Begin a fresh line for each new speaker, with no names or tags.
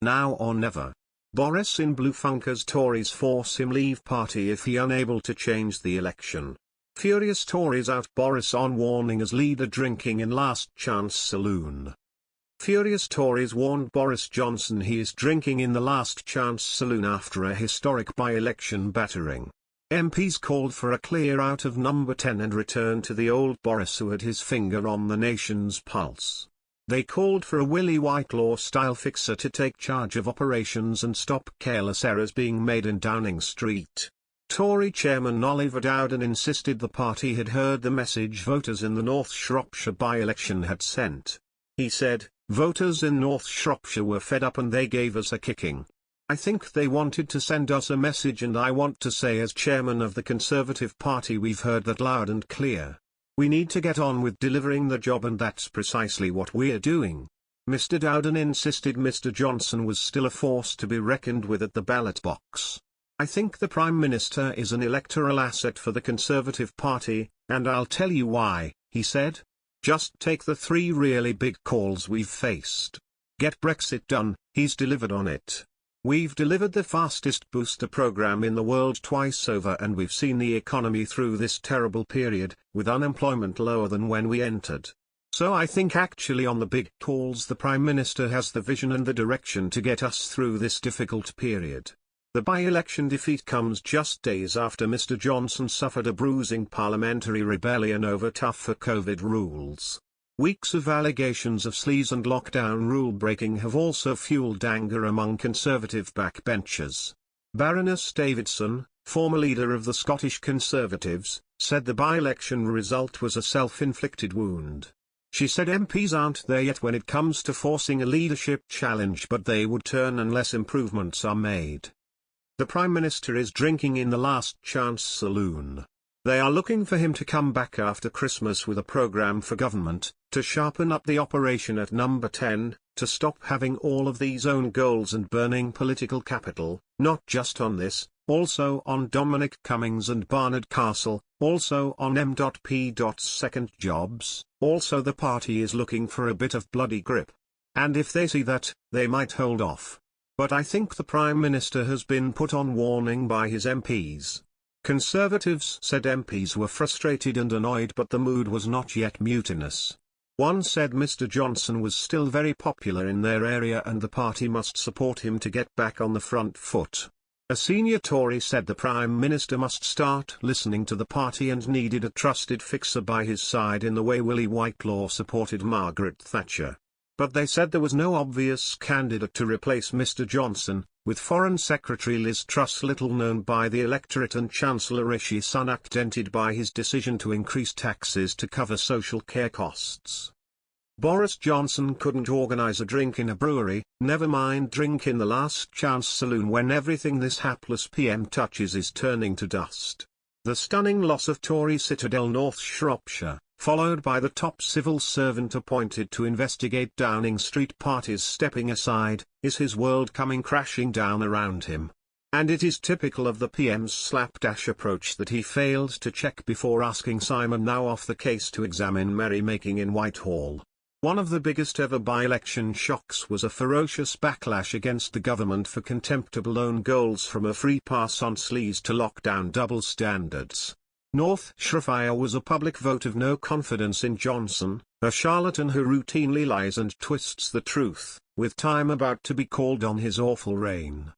Now or never. Boris in blue funkers Tories force him leave party if he unable to change the election. Furious Tories out Boris on warning as leader drinking in last chance saloon. Furious Tories warned Boris Johnson he is drinking in the last chance saloon after a historic by-election battering. MPs called for a clear out of number 10 and return to the old Boris who had his finger on the nation's pulse. They called for a Willie Whitelaw-style fixer to take charge of operations and stop careless errors being made in Downing Street. Tory chairman Oliver Dowden insisted the party had heard the message voters in the North Shropshire by-election had sent. He said, "Voters in North Shropshire were fed up and they gave us a kicking. I think they wanted to send us a message, and I want to say as chairman of the Conservative Party we've heard that loud and clear. We need to get on with delivering the job, and that's precisely what we're doing." Mr. Dowden insisted Mr. Johnson was still a force to be reckoned with at the ballot box. "I think the Prime Minister is an electoral asset for the Conservative Party, and I'll tell you why," he said. "Just take the 3 really big calls we've faced. Get Brexit done, he's delivered on it. We've delivered the fastest booster program in the world twice over, and we've seen the economy through this terrible period, with unemployment lower than when we entered. So I think actually on the big calls the Prime Minister has the vision and the direction to get us through this difficult period." The by-election defeat comes just days after Mr. Johnson suffered a bruising parliamentary rebellion over tougher COVID rules. Weeks of allegations of sleaze and lockdown rule-breaking have also fueled anger among Conservative backbenchers. Baroness Davidson, former leader of the Scottish Conservatives, said the by-election result was a self-inflicted wound. She said MPs aren't there yet when it comes to forcing a leadership challenge, but they would turn unless improvements are made. The Prime Minister is drinking in the last chance saloon. They are looking for him to come back after Christmas with a programme for government, to sharpen up the operation at number 10, to stop having all of these own goals and burning political capital, not just on this, also on Dominic Cummings and Barnard Castle, also on M.P.'s second jobs. Also the party is looking for a bit of bloody grip. And if they see that, they might hold off. But I think the Prime Minister has been put on warning by his MPs. Conservatives said MPs were frustrated and annoyed, but the mood was not yet mutinous. One said Mr. Johnson was still very popular in their area and the party must support him to get back on the front foot. A senior Tory said the Prime Minister must start listening to the party and needed a trusted fixer by his side in the way Willie Whitelaw supported Margaret Thatcher. But they said there was no obvious candidate to replace Mr. Johnson, with Foreign Secretary Liz Truss little known by the electorate and Chancellor Rishi Sunak dented by his decision to increase taxes to cover social care costs. Boris Johnson couldn't organise a drink in a brewery, never mind drink in the last chance saloon when everything this hapless PM touches is turning to dust. The stunning loss of Tory citadel North Shropshire, followed by the top civil servant appointed to investigate Downing Street parties stepping aside, is his world coming crashing down around him. And it is typical of the PM's slapdash approach that he failed to check before asking Simon now off the case to examine merrymaking in Whitehall. One of the biggest ever by-election shocks was a ferocious backlash against the government for contemptible own goals, from a free pass on sleaze to lockdown double standards. North Shropshire was a public vote of no confidence in Johnson, a charlatan who routinely lies and twists the truth, with time about to be called on his awful reign.